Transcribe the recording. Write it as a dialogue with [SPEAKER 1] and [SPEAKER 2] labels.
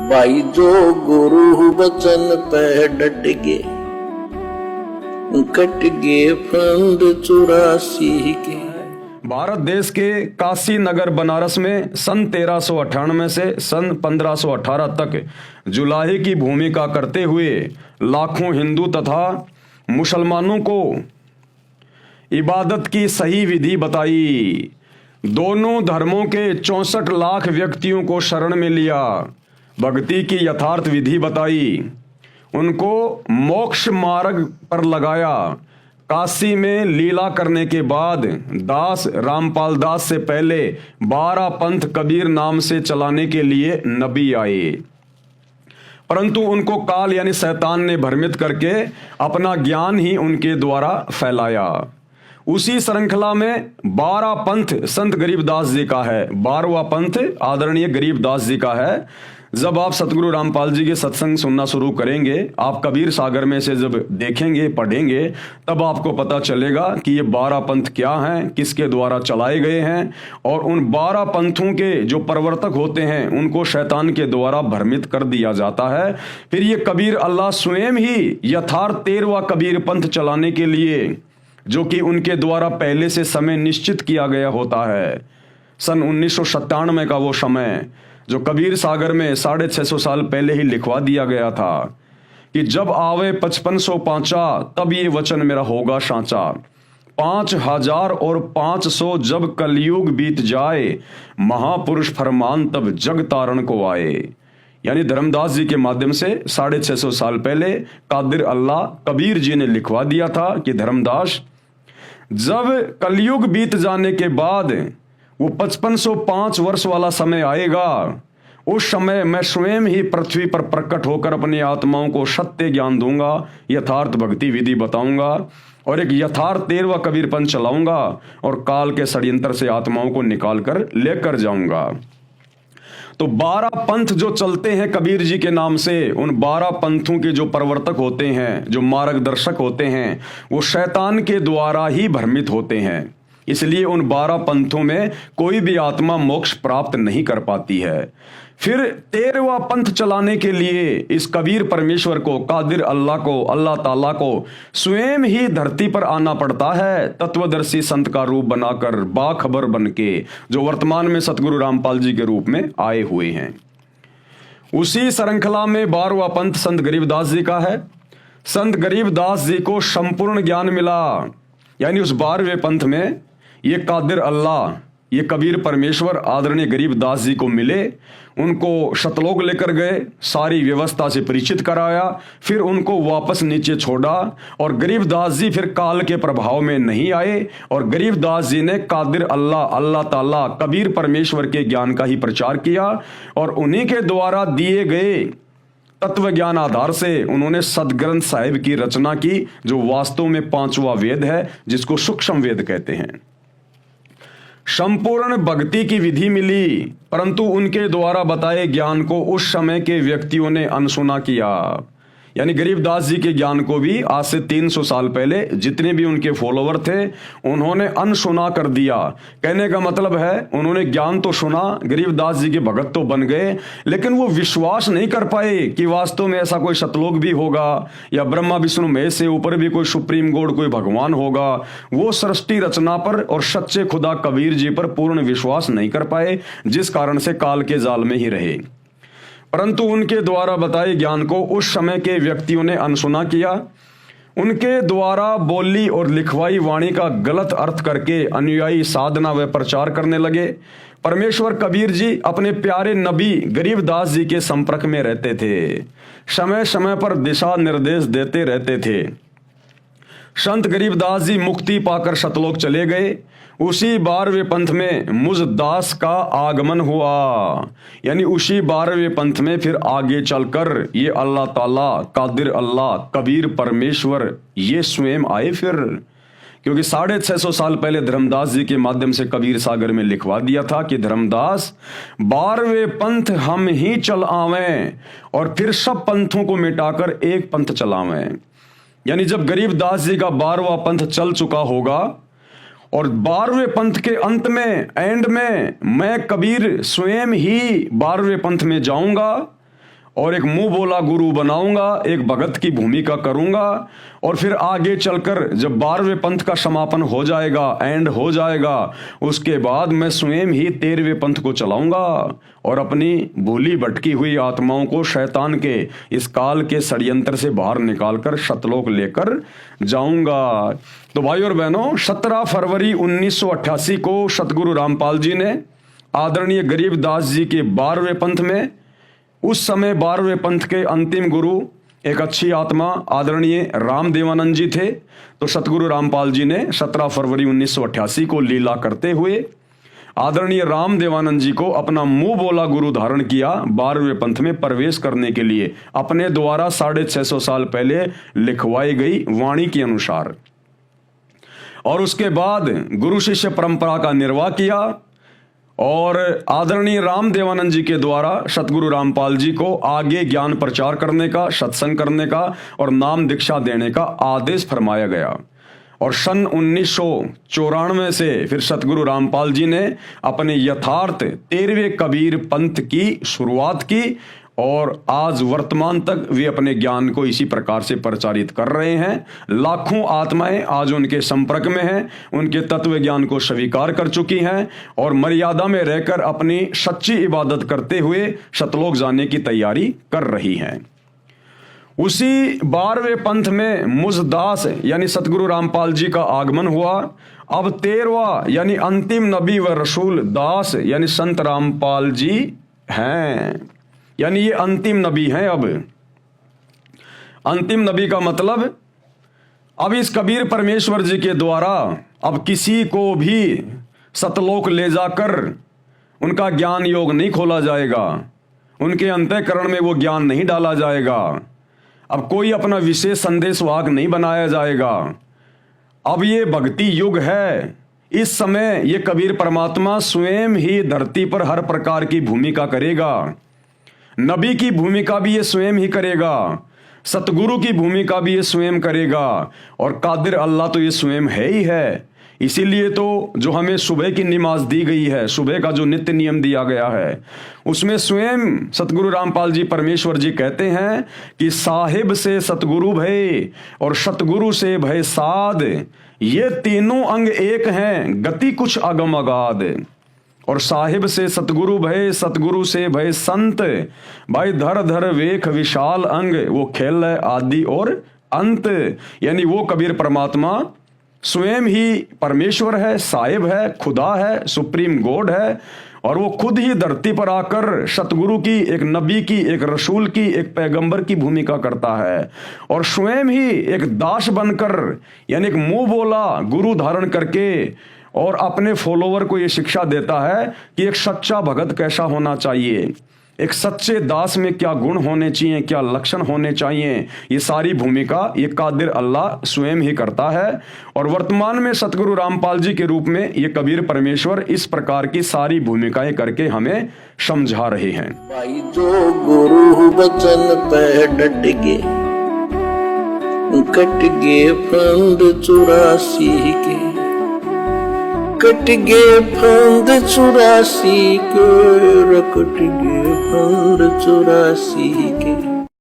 [SPEAKER 1] भाई जो गुरु वचन पे डट गे, कट गे फंद 84 के।
[SPEAKER 2] भारत देश के काशी नगर बनारस में सन 1398 से सन 1518 तक जुलाहे की भूमिका करते हुए लाखों हिंदू तथा मुसलमानों को इबादत की सही विधि बताई। दोनों धर्मों के 64 लाख व्यक्तियों को शरण में लिया, भक्ति की यथार्थ विधि बताई, उनको मोक्ष मार्ग पर लगाया। काशी में लीला करने के बाद दास रामपाल दास से पहले 12 पंथ कबीर नाम से चलाने के लिए नबी आए, परंतु उनको काल यानी शैतान ने भ्रमित करके अपना ज्ञान ही उनके द्वारा फैलाया। उसी श्रृंखला में 12 पंथ संत गरीबदास जी का है, 12वां पंथ आदरणीय गरीबदास जी का है। जब आप सतगुरु रामपाल जी के सत्संग सुनना शुरू करेंगे, आप कबीर सागर में से जब देखेंगे पढ़ेंगे, तब आपको पता चलेगा कि ये 12 पंथ क्या हैं, किसके द्वारा चलाए गए हैं, और उन 12 पंथों के जो प्रवर्तक होते हैं उनको शैतान के द्वारा भ्रमित कर दिया जाता है। फिर ये कबीर अल्लाह स्वयं ही यथार्थ 13वां कबीर पंथ चलाने के लिए, जो कि उनके द्वारा पहले से समय निश्चित किया गया होता है, सन 1997 का वो समय जो कबीर सागर में 650 साल पहले ही लिखवा दिया गया था कि जब आवे 5500 पांचा, तब ये वचन मेरा होगा सांचा। 5000 और 500 जब कलयुग बीत जाए, महापुरुष फरमान तब जग तारण को आए। यानी धर्मदास जी के माध्यम से 650 साल पहले कादिर अल्लाह कबीर जी ने लिखवा दिया था कि धर्मदास, जब कलयुग बीत जाने के बाद वो 5505 वर्ष वाला समय आएगा, उस समय मैं स्वयं ही पृथ्वी पर प्रकट होकर अपनी आत्माओं को सत्य ज्ञान दूंगा, यथार्थ भक्ति विधि बताऊंगा और एक यथार्थ 13वां कबीर पंथ चलाऊंगा और काल के षड्यंत्र से आत्माओं को निकाल कर लेकर जाऊंगा। तो 12 पंथ जो चलते हैं कबीर जी के नाम से, उन 12 पंथों के जो प्रवर्तक होते हैं, जो मार्गदर्शक होते हैं, वो शैतान के द्वारा ही भ्रमित होते हैं। इसलिए उन 12 पंथों में कोई भी आत्मा मोक्ष प्राप्त नहीं कर पाती है। फिर 13वां पंथ चलाने के लिए इस कबीर परमेश्वर को, कादिर अल्लाह को, अल्लाह ताला को स्वयं ही धरती पर आना पड़ता है, तत्वदर्शी संत का रूप बनाकर, बाखबर बनके, जो वर्तमान में सतगुरु रामपाल जी के रूप में आए हुए हैं। उसी श्रृंखला में 12वां पंथ संत गरीबदास जी का है। संत गरीबदास जी को संपूर्ण ज्ञान मिला, यानी उस 12वें पंथ में ये कादिर अल्लाह, ये कबीर परमेश्वर आदरणीय गरीबदास जी को मिले, उनको शतलोक लेकर गए, सारी व्यवस्था से परिचित कराया, फिर उनको वापस नीचे छोड़ा और गरीबदास जी फिर काल के प्रभाव में नहीं आए और गरीबदास जी ने कादिर अल्लाह, अल्लाह ताला, कबीर परमेश्वर के ज्ञान का ही प्रचार किया और उन्हीं के द्वारा दिए गए तत्व ज्ञान आधार से उन्होंने सदग्रंथ साहिब की रचना की, जो वास्तव में 5वां वेद है, जिसको सूक्ष्म वेद कहते हैं। संपूर्ण भक्ति की विधि मिली, परंतु उनके द्वारा बताए ज्ञान को उस समय के व्यक्तियों ने अनसुना किया। यानी गरीबदास जी के ज्ञान को भी आज से 300 साल पहले जितने भी उनके फॉलोवर थे, उन्होंने अनसुना कर दिया। कहने का मतलब है, उन्होंने ज्ञान तो सुना, गरीबदास जी के भगत तो बन गए, लेकिन वो विश्वास नहीं कर पाए कि वास्तव में ऐसा कोई सतलोक भी होगा या ब्रह्मा विष्णु महेश से ऊपर भी कोई सुप्रीम गॉड, कोई भगवान होगा। वो सृष्टि रचना पर और सच्चे खुदा कबीर जी पर पूर्ण विश्वास नहीं कर पाए, जिस कारण से काल के जाल में ही रहे। परंतु उनके द्वारा बताए ज्ञान को उस समय के व्यक्तियों ने अनसुना किया। उनके द्वारा बोली और लिखवाई वाणी का गलत अर्थ करके अनुयायी साधना व प्रचार करने लगे। परमेश्वर कबीर जी अपने प्यारे नबी गरीबदास जी के संपर्क में रहते थे, समय समय पर दिशा निर्देश देते रहते थे। संत गरीबदास जी मुक्ति पाकर सतलोक चले गए। उसी 12वें पंथ में मुझदास का आगमन हुआ, यानी उसी 12वें पंथ में फिर आगे चलकर ये अल्लाह ताला, कादिर अल्लाह, कबीर परमेश्वर ये स्वयं आए। फिर क्योंकि 650 साल पहले धर्मदास जी के माध्यम से कबीर सागर में लिखवा दिया था कि धर्मदास 12वें पंथ हम ही चल आवें और फिर सब पंथों को मिटाकर एक पंथ चलावें। यानी जब गरीबदास जी का 12वां पंथ चल चुका होगा और 12वें पंथ के अंत में, एंड में, मैं कबीर स्वयं ही 12वें पंथ में जाऊंगा और एक मुंह बोला गुरु बनाऊंगा, एक भगत की भूमिका करूंगा, और फिर आगे चलकर जब 12वें पंथ का समापन हो जाएगा, एंड हो जाएगा, उसके बाद मैं स्वयं ही 13वें पंथ को चलाऊंगा और अपनी भूली भटकी हुई आत्माओं को शैतान के इस काल के षड्यंत्र से बाहर निकालकर सतलोक लेकर जाऊंगा। तो भाई और बहनों, 17 फरवरी 1988 को सतगुरु रामपाल जी ने आदरणीय गरीबदास जी के 12वें पंथ में, उस समय 12वें पंथ के अंतिम गुरु एक अच्छी आत्मा आदरणीय रामदेवानंद जी थे। तो सतगुरु रामपाल जी ने 17 फरवरी 1988 को लीला करते हुए आदरणीय रामदेवानंद जी को अपना मुंह बोला गुरु धारण किया 12वें पंथ में प्रवेश करने के लिए, अपने द्वारा 650 साल पहले लिखवाई गई वाणी के अनुसार। और उसके बाद गुरु शिष्य परंपरा का निर्वाह किया और आदरणीय रामदेवानंद जी के द्वारा सतगुरु रामपाल जी को आगे ज्ञान प्रचार करने का, सत्संग करने का और नाम दीक्षा देने का आदेश फरमाया गया। और सन 1994 से फिर सतगुरु रामपाल जी ने अपने यथार्थ 13वें कबीर पंथ की शुरुआत की और आज वर्तमान तक वे अपने ज्ञान को इसी प्रकार से प्रचारित कर रहे हैं। लाखों आत्माएं आज उनके संपर्क में हैं, उनके तत्व ज्ञान को स्वीकार कर चुकी हैं और मर्यादा में रहकर अपनी सच्ची इबादत करते हुए सतलोक जाने की तैयारी कर रही हैं। उसी 12वें पंथ में मुझदास यानी सतगुरु रामपाल जी का आगमन हुआ। अब 13वां यानी अंतिम नबी व रसूल दास यानी संत रामपाल जी हैं, यानी ये अंतिम नबी हैं। अब अंतिम नबी का मतलब अब इस कबीर परमेश्वर जी के द्वारा अब किसी को भी सतलोक ले जाकर उनका ज्ञान योग नहीं खोला जाएगा, उनके अंतःकरण में वो ज्ञान नहीं डाला जाएगा। अब कोई अपना विशेष संदेश वाहक नहीं बनाया जाएगा। अब ये भक्ति युग है। इस समय ये कबीर परमात्मा स्वयं ही धरती पर हर प्रकार की भूमिका करेगा। नबी की भूमिका भी ये स्वयं ही करेगा, सतगुरु की भूमिका भी ये स्वयं करेगा और कादिर अल्लाह तो ये स्वयं है ही है। इसीलिए तो जो हमें सुबह की नमाज दी गई है, सुबह का जो नित्य नियम दिया गया है, उसमें स्वयं सतगुरु रामपाल जी परमेश्वर जी कहते हैं कि साहिब से सतगुरु भय और सतगुरु से भय साध, ये तीनों अंग एक हैं, गति कुछ अगम अगाध। और साहिब से सतगुरु भय, सतगुरु से भय संत, भाई धर धर वेख विशाल अंग, वो खेल है आदि और अंत। यानी वो कबीर परमात्मा स्वयं ही परमेश्वर है, साहिब है, खुदा है, सुप्रीम गॉड है और वो खुद ही धरती पर आकर सतगुरु की, एक नबी की, एक रसूल की, एक पैगंबर की भूमिका करता है और स्वयं ही एक दास बनकर यानी एक मुंह बोला गुरु धारण करके और अपने फॉलोवर को ये शिक्षा देता है कि एक सच्चा भगत कैसा होना चाहिए, एक सच्चे दास में क्या गुण होने चाहिए, क्या लक्षण होने चाहिए। ये सारी भूमिका ये कादिर अल्लाह स्वयं ही करता है और वर्तमान में सतगुरु रामपाल जी के रूप में ये कबीर परमेश्वर इस प्रकार की सारी भूमिकाएं करके हमें समझा रहे हैं।
[SPEAKER 1] भाई जो गुरु वचन पे डट गए, कट गए फंद 84 के, कट गए फंद 84 के, कट गए फंद 84 के।